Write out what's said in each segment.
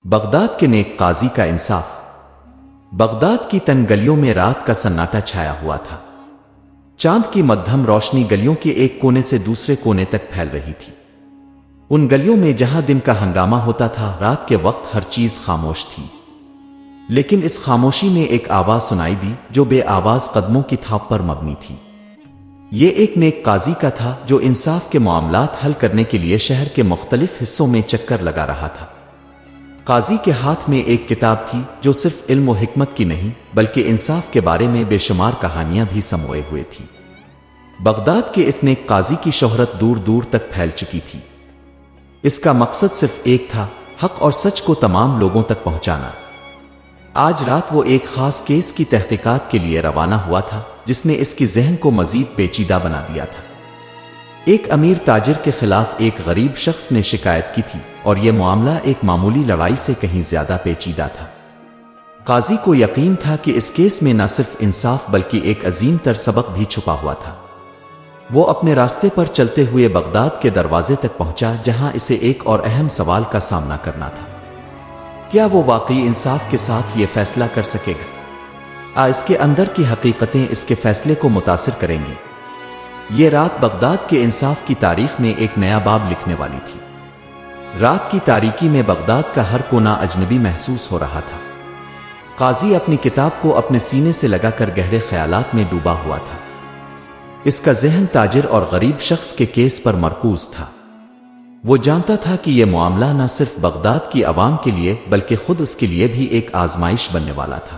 Baghdad کے نیک قاضی کا انصاف۔ بغداد کی تنگ گلیوں میں رات کا سناٹا چھایا ہوا تھا۔ چاند کی مدھم روشنی گلیوں کے ایک کونے سے دوسرے کونے تک پھیل رہی تھی۔ ان گلیوں میں جہاں دن کا ہنگامہ ہوتا تھا، رات کے وقت ہر چیز خاموش تھی۔ لیکن اس خاموشی میں ایک آواز سنائی دی جو بے آواز قدموں کی تھاپ پر مبنی تھی۔ یہ ایک نیک قاضی کا تھا جو انصاف کے معاملات حل کرنے کے لیے شہر کے مختلف حصوں میں چکر لگا رہا تھا۔ قاضی کے ہاتھ میں ایک کتاب تھی جو صرف علم و حکمت کی نہیں بلکہ انصاف کے بارے میں بے شمار کہانیاں بھی سموئے ہوئے تھی۔ بغداد کے اس نیک قاضی کی شہرت دور دور تک پھیل چکی تھی۔ اس کا مقصد صرف ایک تھا، حق اور سچ کو تمام لوگوں تک پہنچانا۔ آج رات وہ ایک خاص کیس کی تحقیقات کے لیے روانہ ہوا تھا جس نے اس کی ذہن کو مزید پیچیدہ بنا دیا تھا۔ ایک امیر تاجر کے خلاف ایک غریب شخص نے شکایت کی تھی اور یہ معاملہ ایک معمولی لڑائی سے کہیں زیادہ پیچیدہ تھا۔ قاضی کو یقین تھا کہ اس کیس میں نہ صرف انصاف بلکہ ایک عظیم تر سبق بھی چھپا ہوا تھا۔ وہ اپنے راستے پر چلتے ہوئے بغداد کے دروازے تک پہنچا جہاں اسے ایک اور اہم سوال کا سامنا کرنا تھا۔ کیا وہ واقعی انصاف کے ساتھ یہ فیصلہ کر سکے گا؟ اس کے اندر کی حقیقتیں اس کے فیصلے کو متاثر کریں گی۔ یہ رات بغداد کے انصاف کی تاریخ میں ایک نیا باب لکھنے والی تھی۔ رات کی تاریکی میں بغداد کا ہر کونا اجنبی محسوس ہو رہا تھا۔ قاضی اپنی کتاب کو اپنے سینے سے لگا کر گہرے خیالات میں ڈوبا ہوا تھا۔ اس کا ذہن تاجر اور غریب شخص کے کیس پر مرکوز تھا۔ وہ جانتا تھا کہ یہ معاملہ نہ صرف بغداد کی عوام کے لیے بلکہ خود اس کے لیے بھی ایک آزمائش بننے والا تھا۔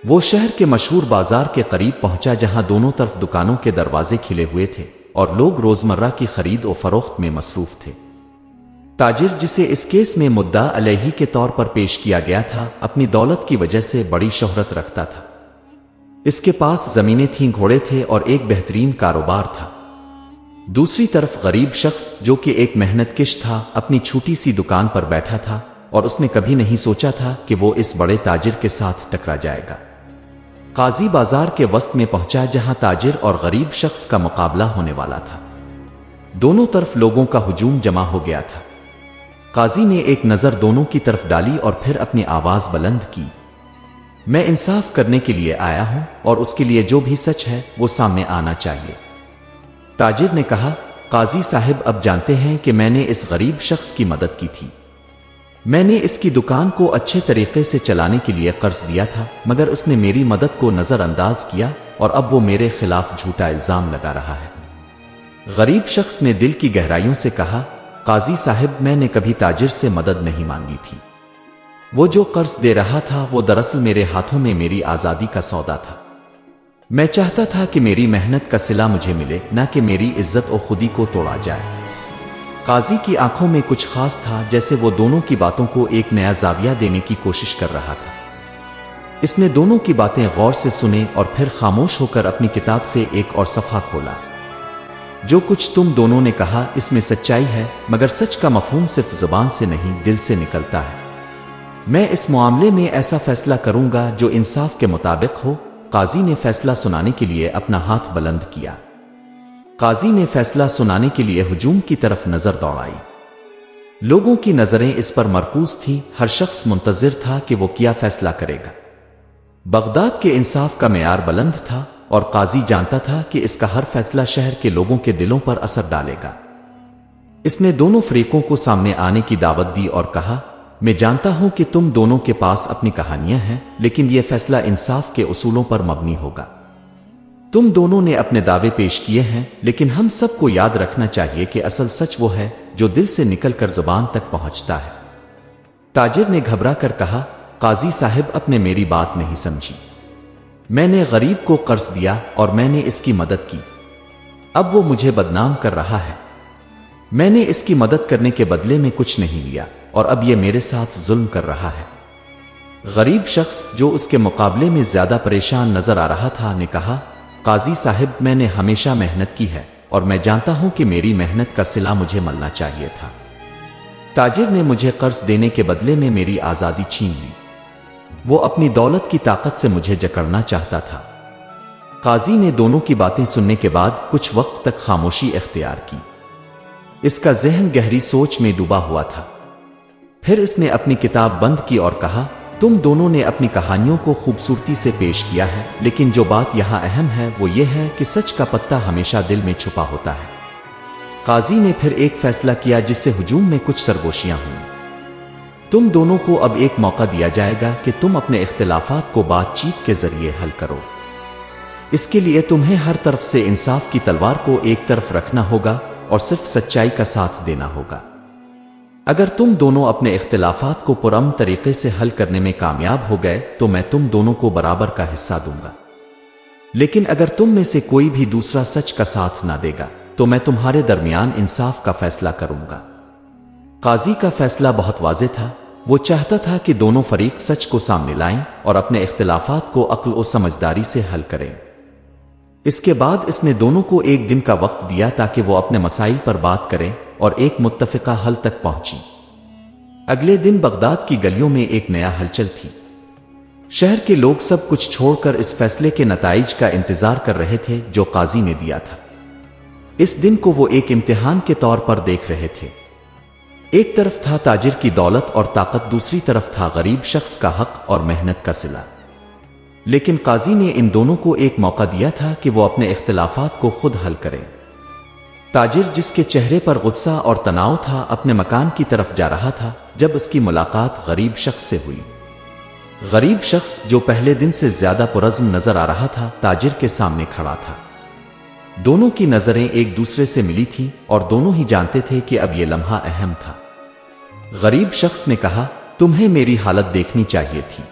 وہ شہر کے مشہور بازار کے قریب پہنچا جہاں دونوں طرف دکانوں کے دروازے کھلے ہوئے تھے اور لوگ روزمرہ کی خرید و فروخت میں مصروف تھے۔ تاجر جسے اس کیس میں مدعا علیہ کے طور پر پیش کیا گیا تھا، اپنی دولت کی وجہ سے بڑی شہرت رکھتا تھا۔ اس کے پاس زمینیں تھیں، گھوڑے تھے اور ایک بہترین کاروبار تھا۔ دوسری طرف غریب شخص جو کہ ایک محنت کش تھا، اپنی چھوٹی سی دکان پر بیٹھا تھا اور اس نے کبھی نہیں سوچا تھا کہ وہ اس بڑے تاجر کے ساتھ ٹکرا جائے گا۔ قاضی بازار کے وسط میں پہنچا جہاں تاجر اور غریب شخص کا مقابلہ ہونے والا تھا۔ دونوں طرف لوگوں کا ہجوم جمع ہو گیا تھا۔ قاضی نے ایک نظر دونوں کی طرف ڈالی اور پھر اپنی آواز بلند کی، میں انصاف کرنے کے لیے آیا ہوں اور اس کے لیے جو بھی سچ ہے وہ سامنے آنا چاہیے۔ تاجر نے کہا، قاضی صاحب اب جانتے ہیں کہ میں نے اس غریب شخص کی مدد کی تھی۔ میں نے اس کی دکان کو اچھے طریقے سے چلانے کے لیے قرض دیا تھا، مگر اس نے میری مدد کو نظر انداز کیا اور اب وہ میرے خلاف جھوٹا الزام لگا رہا ہے۔ غریب شخص نے دل کی گہرائیوں سے کہا، قاضی صاحب میں نے کبھی تاجر سے مدد نہیں مانگی تھی۔ وہ جو قرض دے رہا تھا وہ دراصل میرے ہاتھوں میں میری آزادی کا سودا تھا۔ میں چاہتا تھا کہ میری محنت کا صلہ مجھے ملے، نہ کہ میری عزت و خودی کو توڑا جائے۔ قاضی کی آنکھوں میں کچھ خاص تھا، جیسے وہ دونوں کی باتوں کو ایک نیا زاویہ دینے کی کوشش کر رہا تھا۔ اس نے دونوں کی باتیں غور سے سنیں اور پھر خاموش ہو کر اپنی کتاب سے ایک اور صفحہ کھولا۔ جو کچھ تم دونوں نے کہا اس میں سچائی ہے، مگر سچ کا مفہوم صرف زبان سے نہیں دل سے نکلتا ہے۔ میں اس معاملے میں ایسا فیصلہ کروں گا جو انصاف کے مطابق ہو۔ قاضی نے فیصلہ سنانے کے لیے اپنا ہاتھ بلند کیا۔ قاضی نے فیصلہ سنانے کے لیے ہجوم کی طرف نظر دوڑائی۔ لوگوں کی نظریں اس پر مرکوز تھیں، ہر شخص منتظر تھا کہ وہ کیا فیصلہ کرے گا۔ بغداد کے انصاف کا معیار بلند تھا اور قاضی جانتا تھا کہ اس کا ہر فیصلہ شہر کے لوگوں کے دلوں پر اثر ڈالے گا۔ اس نے دونوں فریقوں کو سامنے آنے کی دعوت دی اور کہا، میں جانتا ہوں کہ تم دونوں کے پاس اپنی کہانیاں ہیں، لیکن یہ فیصلہ انصاف کے اصولوں پر مبنی ہوگا۔ تم دونوں نے اپنے دعوے پیش کیے ہیں، لیکن ہم سب کو یاد رکھنا چاہیے کہ اصل سچ وہ ہے جو دل سے نکل کر زبان تک پہنچتا ہے۔ تاجر نے گھبرا کر کہا، قاضی صاحب آپ نے میری بات نہیں سمجھی۔ میں نے غریب کو قرض دیا اور میں نے اس کی مدد کی۔ اب وہ مجھے بدنام کر رہا ہے۔ میں نے اس کی مدد کرنے کے بدلے میں کچھ نہیں لیا اور اب یہ میرے ساتھ ظلم کر رہا ہے۔ غریب شخص جو اس کے مقابلے میں زیادہ پریشان نظر آ رہا تھا نے کہا، قاضی صاحب میں نے ہمیشہ محنت کی ہے اور میں جانتا ہوں کہ میری محنت کا صلہ مجھے ملنا چاہیے تھا۔ تاجر نے مجھے قرض دینے کے بدلے میں میری آزادی چھین لی۔ وہ اپنی دولت کی طاقت سے مجھے جکڑنا چاہتا تھا۔ قاضی نے دونوں کی باتیں سننے کے بعد کچھ وقت تک خاموشی اختیار کی۔ اس کا ذہن گہری سوچ میں ڈوبا ہوا تھا۔ پھر اس نے اپنی کتاب بند کی اور کہا، تم دونوں نے اپنی کہانیوں کو خوبصورتی سے پیش کیا ہے، لیکن جو بات یہاں اہم ہے وہ یہ ہے کہ سچ کا پتہ ہمیشہ دل میں چھپا ہوتا ہے۔ قاضی نے پھر ایک فیصلہ کیا جس سے ہجوم میں کچھ سرگوشیاں ہوئیں۔ تم دونوں کو اب ایک موقع دیا جائے گا کہ تم اپنے اختلافات کو بات چیت کے ذریعے حل کرو۔ اس کے لیے تمہیں ہر طرف سے انصاف کی تلوار کو ایک طرف رکھنا ہوگا اور صرف سچائی کا ساتھ دینا ہوگا۔ اگر تم دونوں اپنے اختلافات کو پرامن طریقے سے حل کرنے میں کامیاب ہو گئے تو میں تم دونوں کو برابر کا حصہ دوں گا، لیکن اگر تم میں سے کوئی بھی دوسرا سچ کا ساتھ نہ دے گا تو میں تمہارے درمیان انصاف کا فیصلہ کروں گا۔ قاضی کا فیصلہ بہت واضح تھا۔ وہ چاہتا تھا کہ دونوں فریق سچ کو سامنے لائیں اور اپنے اختلافات کو عقل و سمجھداری سے حل کریں۔ اس کے بعد اس نے دونوں کو ایک دن کا وقت دیا تاکہ وہ اپنے مسائل پر بات کریں اور ایک متفقہ حل تک پہنچیں۔ اگلے دن بغداد کی گلیوں میں ایک نیا ہلچل تھی۔ شہر کے لوگ سب کچھ چھوڑ کر اس فیصلے کے نتائج کا انتظار کر رہے تھے جو قاضی نے دیا تھا۔ اس دن کو وہ ایک امتحان کے طور پر دیکھ رہے تھے۔ ایک طرف تھا تاجر کی دولت اور طاقت، دوسری طرف تھا غریب شخص کا حق اور محنت کا صلہ۔ لیکن قاضی نے ان دونوں کو ایک موقع دیا تھا کہ وہ اپنے اختلافات کو خود حل کریں۔ تاجر، جس کے چہرے پر غصہ اور تناؤ تھا، اپنے مکان کی طرف جا رہا تھا جب اس کی ملاقات غریب شخص سے ہوئی۔ غریب شخص، جو پہلے دن سے زیادہ پرعزم نظر آ رہا تھا، تاجر کے سامنے کھڑا تھا۔ دونوں کی نظریں ایک دوسرے سے ملی تھیں اور دونوں ہی جانتے تھے کہ اب یہ لمحہ اہم تھا۔ غریب شخص نے کہا، تمہیں میری حالت دیکھنی چاہیے تھی۔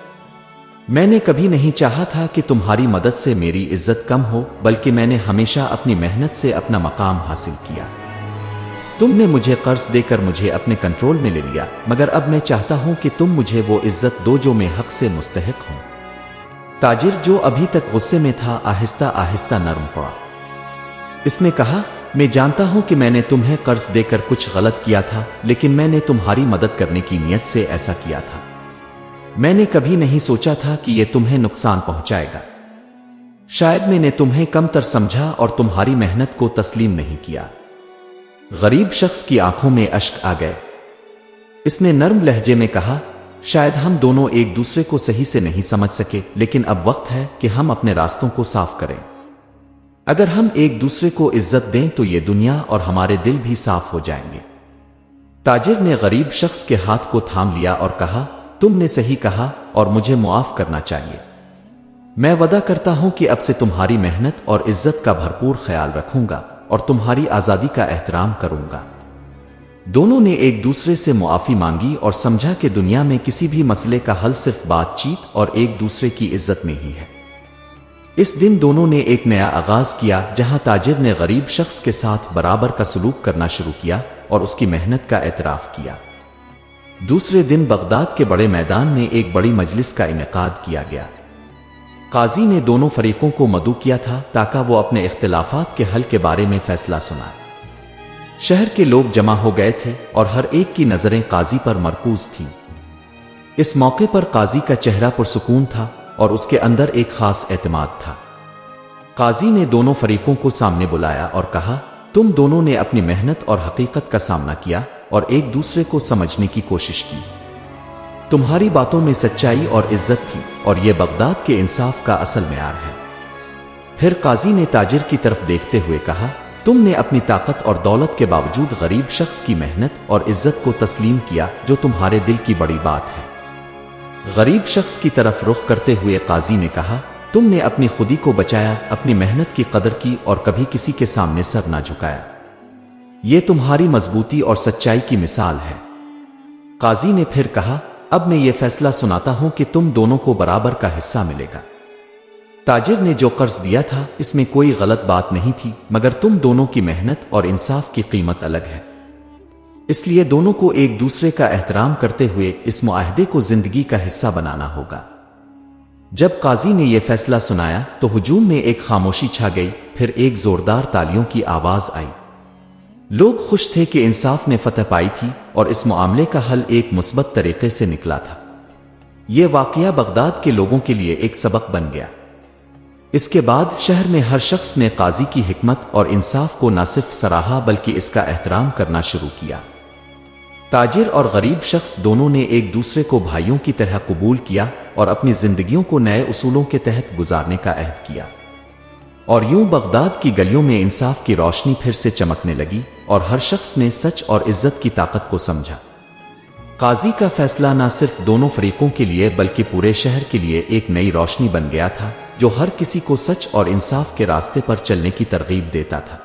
میں نے کبھی نہیں چاہا تھا کہ تمہاری مدد سے میری عزت کم ہو، بلکہ میں نے ہمیشہ اپنی محنت سے اپنا مقام حاصل کیا۔ تم نے مجھے قرض دے کر مجھے اپنے کنٹرول میں لے لیا، مگر اب میں چاہتا ہوں کہ تم مجھے وہ عزت دو جو میں حق سے مستحق ہوں۔ تاجر، جو ابھی تک غصے میں تھا، آہستہ آہستہ نرم پڑا۔ اس نے کہا، میں جانتا ہوں کہ میں نے تمہیں قرض دے کر کچھ غلط کیا تھا، لیکن میں نے تمہاری مدد کرنے کی نیت سے ایسا کیا تھا۔ میں نے کبھی نہیں سوچا تھا کہ یہ تمہیں نقصان پہنچائے گا۔ شاید میں نے تمہیں کم تر سمجھا اور تمہاری محنت کو تسلیم نہیں کیا۔ غریب شخص کی آنکھوں میں اشک آ گئے۔ اس نے نرم لہجے میں کہا، شاید ہم دونوں ایک دوسرے کو صحیح سے نہیں سمجھ سکے، لیکن اب وقت ہے کہ ہم اپنے راستوں کو صاف کریں۔ اگر ہم ایک دوسرے کو عزت دیں تو یہ دنیا اور ہمارے دل بھی صاف ہو جائیں گے۔ تاجر نے غریب شخص کے ہاتھ کو تھام لیا اور کہا، تم نے صحیح کہا اور مجھے معاف کرنا چاہیے۔ میں وعدہ کرتا ہوں کہ اب سے تمہاری محنت اور عزت کا بھرپور خیال رکھوں گا اور تمہاری آزادی کا احترام کروں گا۔ دونوں نے ایک دوسرے سے معافی مانگی اور سمجھا کہ دنیا میں کسی بھی مسئلے کا حل صرف بات چیت اور ایک دوسرے کی عزت میں ہی ہے۔ اس دن دونوں نے ایک نیا آغاز کیا جہاں تاجر نے غریب شخص کے ساتھ برابر کا سلوک کرنا شروع کیا اور اس کی محنت کا اعتراف کیا۔ دوسرے دن بغداد کے بڑے میدان میں ایک بڑی مجلس کا انعقاد کیا گیا۔ قاضی نے دونوں فریقوں کو مدعو کیا تھا تاکہ وہ اپنے اختلافات کے حل کے بارے میں فیصلہ سنائے۔ شہر کے لوگ جمع ہو گئے تھے اور ہر ایک کی نظریں قاضی پر مرکوز تھیں۔ اس موقع پر قاضی کا چہرہ پرسکون تھا اور اس کے اندر ایک خاص اعتماد تھا۔ قاضی نے دونوں فریقوں کو سامنے بلایا اور کہا، تم دونوں نے اپنی محنت اور حقیقت کا سامنا کیا اور ایک دوسرے کو سمجھنے کی کوشش کی۔ تمہاری باتوں میں سچائی اور عزت تھی اور یہ بغداد کے انصاف کا اصل معیار ہے۔ پھر قاضی نے تاجر کی طرف دیکھتے ہوئے کہا، تم نے اپنی طاقت اور دولت کے باوجود غریب شخص کی محنت اور عزت کو تسلیم کیا، جو تمہارے دل کی بڑی بات ہے۔ غریب شخص کی طرف رخ کرتے ہوئے قاضی نے کہا، تم نے اپنی خودی کو بچایا، اپنی محنت کی قدر کی اور کبھی کسی کے سامنے سر نہ جھکایا۔ یہ تمہاری مضبوطی اور سچائی کی مثال ہے۔ قاضی نے پھر کہا، اب میں یہ فیصلہ سناتا ہوں کہ تم دونوں کو برابر کا حصہ ملے گا۔ تاجر نے جو قرض دیا تھا اس میں کوئی غلط بات نہیں تھی، مگر تم دونوں کی محنت اور انصاف کی قیمت الگ ہے۔ اس لیے دونوں کو ایک دوسرے کا احترام کرتے ہوئے اس معاہدے کو زندگی کا حصہ بنانا ہوگا۔ جب قاضی نے یہ فیصلہ سنایا تو ہجوم میں ایک خاموشی چھا گئی، پھر ایک زوردار تالیوں کی آواز آئی۔ لوگ خوش تھے کہ انصاف نے فتح پائی تھی اور اس معاملے کا حل ایک مثبت طریقے سے نکلا تھا۔ یہ واقعہ بغداد کے لوگوں کے لیے ایک سبق بن گیا۔ اس کے بعد شہر میں ہر شخص نے قاضی کی حکمت اور انصاف کو نہ صرف سراہا بلکہ اس کا احترام کرنا شروع کیا۔ تاجر اور غریب شخص دونوں نے ایک دوسرے کو بھائیوں کی طرح قبول کیا اور اپنی زندگیوں کو نئے اصولوں کے تحت گزارنے کا عہد کیا، اور یوں بغداد کی گلیوں میں انصاف کی روشنی پھر سے چمکنے لگی اور ہر شخص نے سچ اور عزت کی طاقت کو سمجھا۔ قاضی کا فیصلہ نہ صرف دونوں فریقوں کے لیے بلکہ پورے شہر کے لیے ایک نئی روشنی بن گیا تھا جو ہر کسی کو سچ اور انصاف کے راستے پر چلنے کی ترغیب دیتا تھا۔